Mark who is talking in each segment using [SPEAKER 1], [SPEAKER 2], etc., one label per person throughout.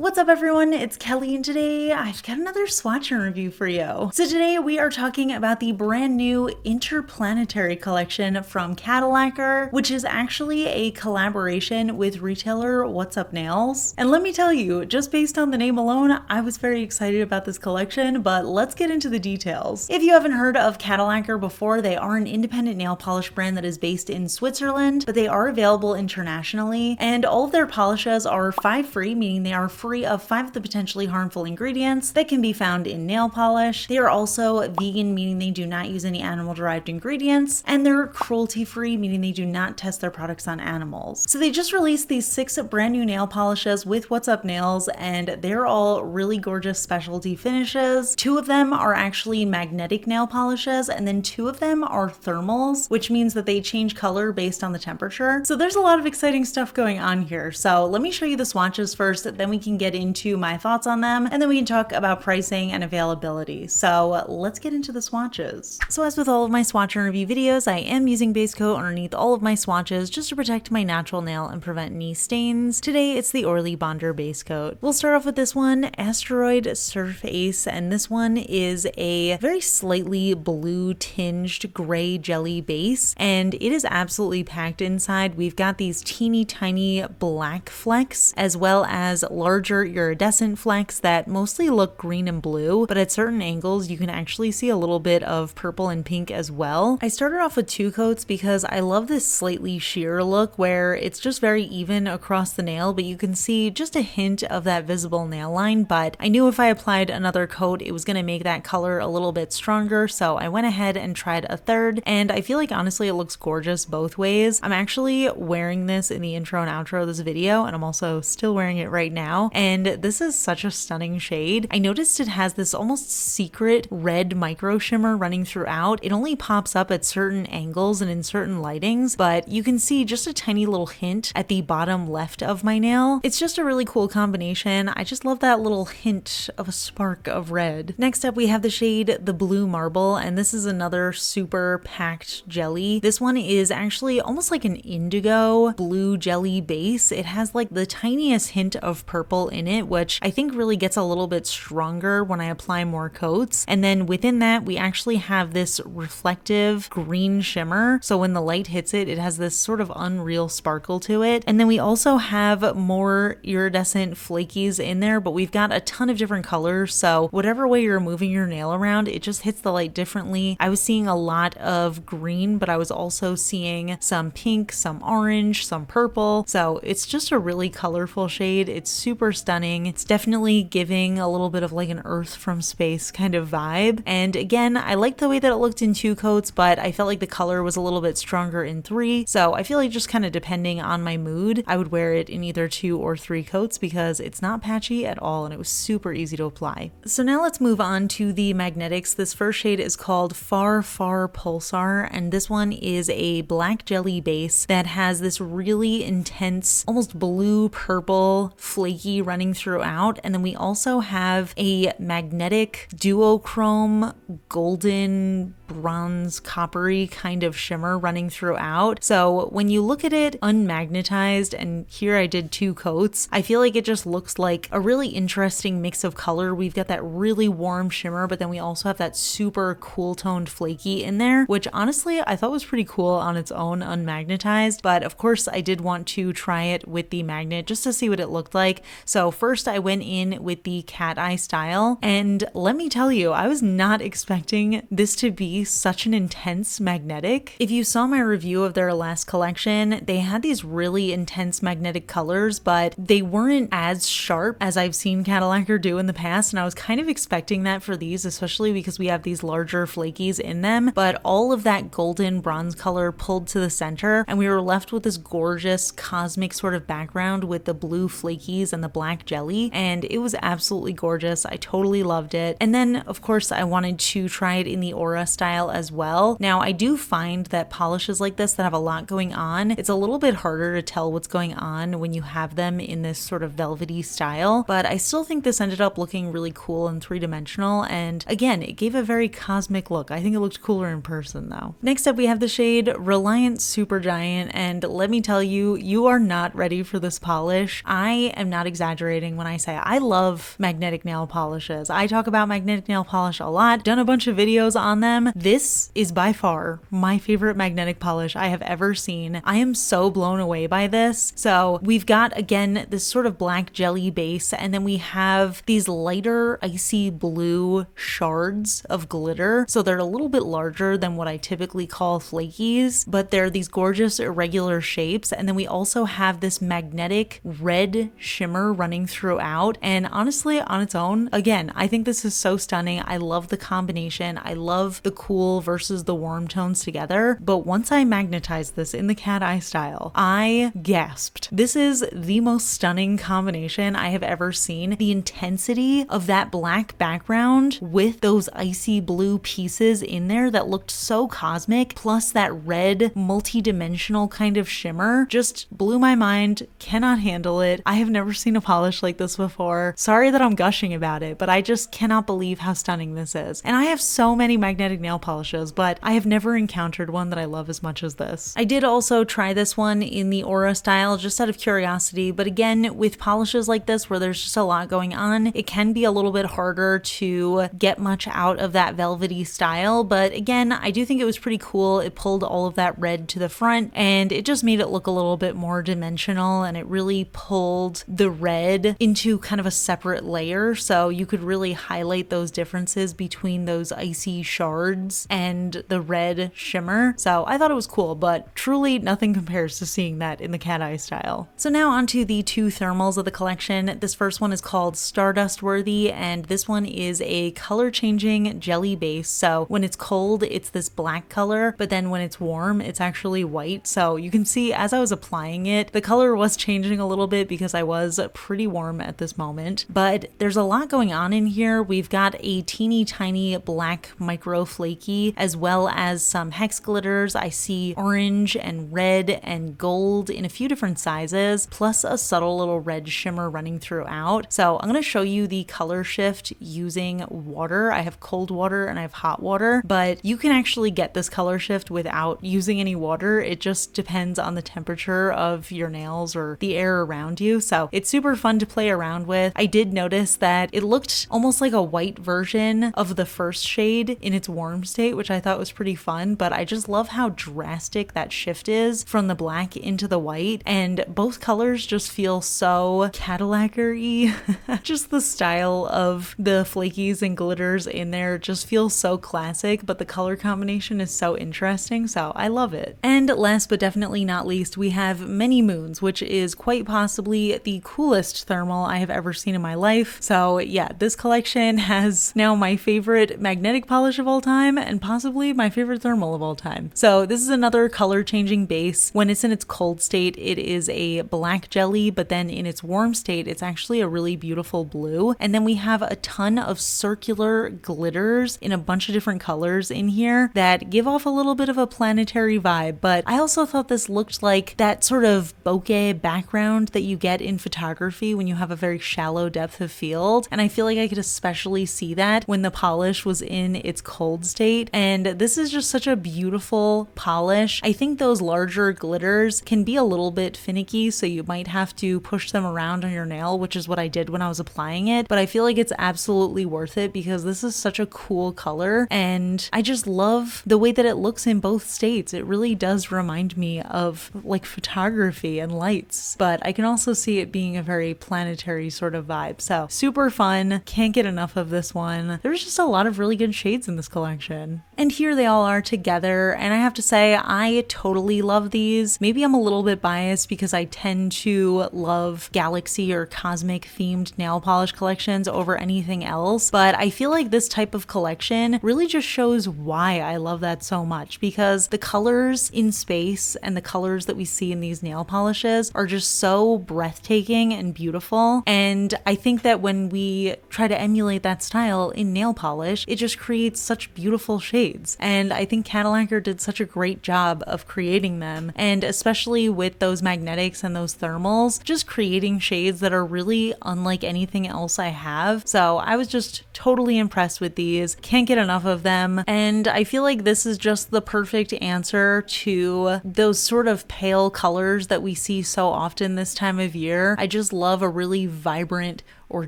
[SPEAKER 1] What's up everyone, it's Kelly and today I've got another swatch and review for you. So today we are talking about the brand new Interplanetary collection from Cadillacquer, which is actually a collaboration with retailer What's Up Nails. And let me tell you, just based on the name alone, I was very excited about this collection, but let's get into the details. If you haven't heard of Cadillacquer before, they are an independent nail polish brand that is based in Switzerland, but they are available internationally, and all of their polishes are 5 free, meaning they are free of 5 of the potentially harmful ingredients that can be found in nail polish. They are also vegan, meaning they do not use any animal-derived ingredients, and they're cruelty-free, meaning they do not test their products on animals. So they just released these 6 brand new nail polishes with What's Up Nails, and they're all really gorgeous specialty finishes. 2 of them are actually magnetic nail polishes, and then 2 of them are thermals, which means that they change color based on the temperature. So there's a lot of exciting stuff going on here. So let me show you the swatches first, then we can get into my thoughts on them, and then we can talk about pricing and availability. So let's get into the swatches. So as with all of my swatch and review videos, I am using base coat underneath all of my swatches just to protect my natural nail and prevent any stains. Today it's the Orly Bonder base coat. We'll start off with this one, Asteroid Surf Ace, and this one is a very slightly blue tinged gray jelly base, and it is absolutely packed inside. We've got these teeny tiny black flecks as well as larger iridescent flecks that mostly look green and blue, but at certain angles you can actually see a little bit of purple and pink as well. I started off with 2 coats because I love this slightly sheer look where it's just very even across the nail, but you can see just a hint of that visible nail line, but I knew if I applied another coat it was going to make that color a little bit stronger, so I went ahead and tried a 3rd, and I feel like honestly it looks gorgeous both ways. I'm actually wearing this in the intro and outro of this video, and I'm also still wearing it right now, and this is such a stunning shade. I noticed it has this almost secret red micro shimmer running throughout. It only pops up at certain angles and in certain lightings, but you can see just a tiny little hint at the bottom left of my nail. It's just a really cool combination. I just love that little hint of a spark of red. Next up we have the shade the Blue Marble, and this is another super packed jelly. This one is actually almost like an indigo blue jelly base. It has like the tiniest hint of purple in it, which I think really gets a little bit stronger when I apply more coats. And then within that we actually have this reflective green shimmer, so when the light hits it, it has this sort of unreal sparkle to it. And then we also have more iridescent flakies in there, but we've got a ton of different colors, so whatever way you're moving your nail around, it just hits the light differently. I was seeing a lot of green, but I was also seeing some pink, some orange, some purple, so it's just a really colorful shade. It's super stunning. It's definitely giving a little bit of like an Earth from space kind of vibe. And again, I liked the way that it looked in 2 coats, but I felt like the color was a little bit stronger in 3. So I feel like just kind of depending on my mood, I would wear it in either 2 or 3 coats because it's not patchy at all and it was super easy to apply. So now let's move on to the magnetics. This first shade is called Far Far Pulsar, and this one is a black jelly base that has this really intense, almost blue purple flaky running throughout. And then we also have a magnetic duochrome golden bronze coppery kind of shimmer running throughout. So when you look at it unmagnetized, and here I did 2 coats, I feel like it just looks like a really interesting mix of color. We've got that really warm shimmer, but then we also have that super cool toned flaky in there, which honestly I thought was pretty cool on its own unmagnetized. But of course I did want to try it with the magnet just to see what it looked like. So first I went in with the cat eye style, and let me tell you, I was not expecting this to be such an intense magnetic. If you saw my review of their last collection, they had these really intense magnetic colors, but they weren't as sharp as I've seen Cadillacquer do in the past, and I was kind of expecting that for these, especially because we have these larger flakies in them. But all of that golden bronze color pulled to the center, and we were left with this gorgeous cosmic sort of background with the blue flakies and the black jelly, and it was absolutely gorgeous. I totally loved it. And then of course I wanted to try it in the Aura style style as well. Now, I do find that polishes like this that have a lot going on, it's a little bit harder to tell what's going on when you have them in this sort of velvety style, but I still think this ended up looking really cool and three-dimensional, and again, it gave a very cosmic look. I think it looked cooler in person though. Next up, we have the shade Reliant Supergiant, and let me tell you, you are not ready for this polish. I am not exaggerating when I say I love magnetic nail polishes. I talk about magnetic nail polish a lot, done a bunch of videos on them. This is by far my favorite magnetic polish I have ever seen. I am so blown away by this. So we've got, again, this sort of black jelly base, and then we have these lighter icy blue shards of glitter. So they're a little bit larger than what I typically call flakies, but they're these gorgeous irregular shapes. And then we also have this magnetic red shimmer running throughout. And honestly, on its own, again, I think this is so stunning. I love the combination. I love the cool versus the warm tones together. But once I magnetized this in the cat eye style, I gasped. This is the most stunning combination I have ever seen. The intensity of that black background with those icy blue pieces in there that looked so cosmic, plus that red multi-dimensional kind of shimmer, just blew my mind. Cannot handle it. I have never seen a polish like this before. Sorry that I'm gushing about it, but I just cannot believe how stunning this is. And I have so many magnetic nail polishes, but I have never encountered one that I love as much as this. I did also try this one in the Aura style just out of curiosity, but again, with polishes like this where there's just a lot going on, it can be a little bit harder to get much out of that velvety style. But again, I do think it was pretty cool. It pulled all of that red to the front and it just made it look a little bit more dimensional, and it really pulled the red into kind of a separate layer, so you could really highlight those differences between those icy shards and the red shimmer. So I thought it was cool, but truly nothing compares to seeing that in the cat eye style. So now onto the two thermals of the collection. This first one is called Dustworthy, and this one is a color changing jelly base. So when it's cold, it's this black color, but then when it's warm, it's actually white. So you can see as I was applying it, the color was changing a little bit because I was pretty warm at this moment, but there's a lot going on in here. We've got a teeny tiny black micro flaky, as well as some hex glitters. I see orange and red and gold in a few different sizes, plus a subtle little red shimmer running throughout. So I'm going to show you the color shift using water. I have cold water and I have hot water, but you can actually get this color shift without using any water. It just depends on the temperature of your nails or the air around you. So it's super fun to play around with. I did notice that it looked almost like a white version of the first shade in its warm state, which I thought was pretty fun, but I just love how drastic that shift is from the black into the white, and both colors just feel so Cadillacquer-y. Just the style of the flakies and glitters in there just feels so classic, but the color combination is so interesting, so I love it. And last but definitely not least, we have Many Moons, which is quite possibly the coolest thermal I have ever seen in my life. So yeah, this collection has now my favorite magnetic polish of all time and possibly my favorite thermal of all time. So this is another color changing base. When it's in its cold state, it is a black jelly, but then in its warm state, it's actually a really beautiful blue. And then we have a ton of circular glitters in a bunch of different colors in here that give off a little bit of a planetary vibe. But I also thought this looked like that sort of bokeh background that you get in photography when you have a very shallow depth of field. And I feel like I could especially see that when the polish was in its cold state. And this is just such a beautiful polish. I think those larger glitters can be a little bit finicky, so you might have to push them around on your nail, which is what I did when I was applying it. But I feel like it's absolutely worth it because this is such a cool color, and I just love the way that it looks in both states. It really does remind me of like photography and lights, but I can also see it being a very planetary sort of vibe. So super fun. Can't get enough of this one. There's just a lot of really good shades in this collection. And here they all are together, and I have to say I totally love these. Maybe I'm a little bit biased because I tend to love galaxy or cosmic themed nail polish collections over anything else, but I feel like this type of collection really just shows why I love that so much, because the colors in space and the colors that we see in these nail polishes are just so breathtaking and beautiful. And I think that when we try to emulate that style in nail polish, it just creates such beautiful beautiful shades. And I think Cadillacquer did such a great job of creating them, and especially with those magnetics and those thermals, just creating shades that are really unlike anything else I have. So I was just totally impressed with these. Can't get enough of them. And I feel like this is just the perfect answer to those sort of pale colors that we see so often this time of year. I just love a really vibrant or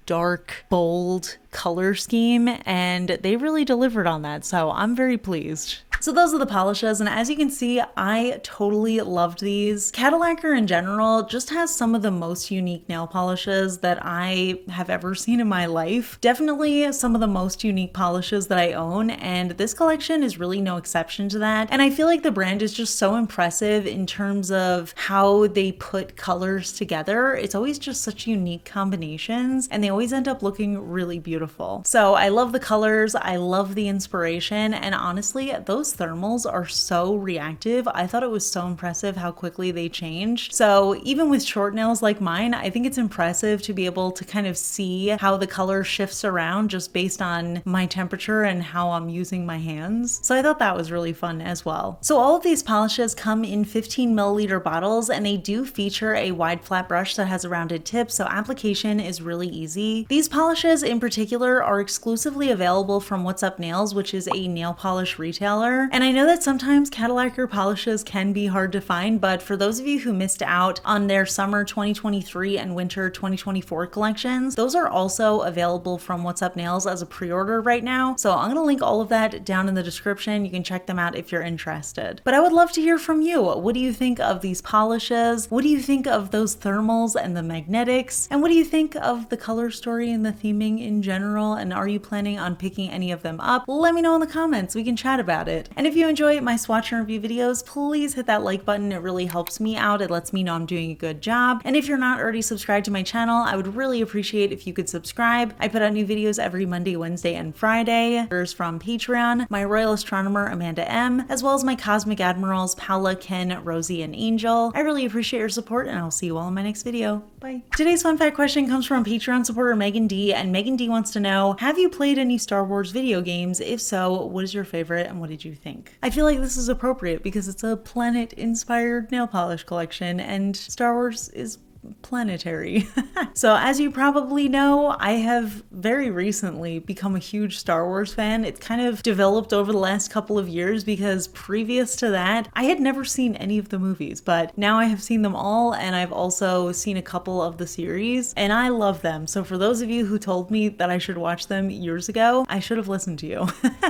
[SPEAKER 1] dark, bold color scheme, and they really delivered on that, so I'm very pleased. So those are the polishes, and as you can see, I totally loved these. Cadillacquer in general just has some of the most unique nail polishes that I have ever seen in my life. Definitely some of the most unique polishes that I own, and this collection is really no exception to that. And I feel like the brand is just so impressive in terms of how they put colors together. It's always just such unique combinations, and they always end up looking really beautiful. So I love the colors, I love the inspiration, and honestly, those thermals are so reactive. I thought it was so impressive how quickly they change. So even with short nails like mine, I think it's impressive to be able to kind of see how the color shifts around just based on my temperature and how I'm using my hands. So I thought that was really fun as well. So all of these polishes come in 15 milliliter bottles, and they do feature a wide flat brush that has a rounded tip, so application is really easy. These polishes in particular are exclusively available from What's Up Nails, which is a nail polish retailer. And I know that sometimes Cadillacquer polishes can be hard to find, but for those of you who missed out on their summer 2023 and winter 2024 collections, those are also available from What's Up Nails as a pre-order right now. So I'm gonna link all of that down in the description. You can check them out if you're interested. But I would love to hear from you. What do you think of these polishes? What do you think of those thermals and the magnetics? And what do you think of the color story and the theming in general? And are you planning on picking any of them up? Let me know in the comments. We can chat about it. And if you enjoy my swatch and review videos, please hit that like button. It really helps me out. It lets me know I'm doing a good job. And if you're not already subscribed to my channel, I would really appreciate if you could subscribe. I put out new videos every Monday, Wednesday, and Friday. There's from Patreon, my Royal Astronomer Amanda M, as well as my Cosmic Admirals Paula, Ken, Rosie, and Angel. I really appreciate your support, and I'll see you all in my next video. Bye. Today's fun fact question comes from Patreon supporter Megan D, and Megan D wants to know, have you played any Star Wars video games? If so, what is your favorite and what did you think? I feel like this is appropriate because it's a planet-inspired nail polish collection, and Star Wars is planetary. So as you probably know, I have very recently become a huge Star Wars fan. It's kind of developed over the last couple of years because previous to that, I had never seen any of the movies, but now I have seen them all, and I've also seen a couple of the series, and I love them. So for those of you who told me that I should watch them years ago, I should have listened to you.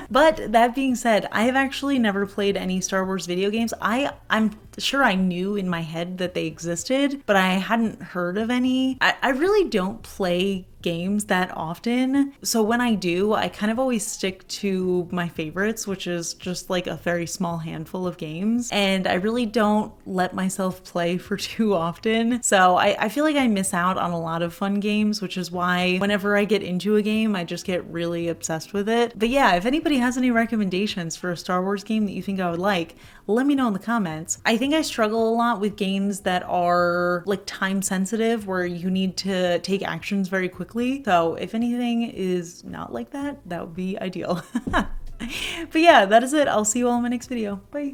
[SPEAKER 1] But that being said, I have actually never played any Star Wars video games. I'm sure I knew in my head that they existed, but I hadn't heard of any. I really don't play games that often, so when I do, I kind of always stick to my favorites, which is just like a very small handful of games, and I really don't let myself play for too often. So I feel like I miss out on a lot of fun games, which is why whenever I get into a game, I just get really obsessed with it. But yeah, if anybody has any recommendations for a Star Wars game that you think I would like, let me know in the comments. I think I struggle a lot with games that are like time sensitive, where you need to take actions very quickly. So if anything is not like that, that would be ideal. But yeah, that is it. I'll see you all in my next video. Bye.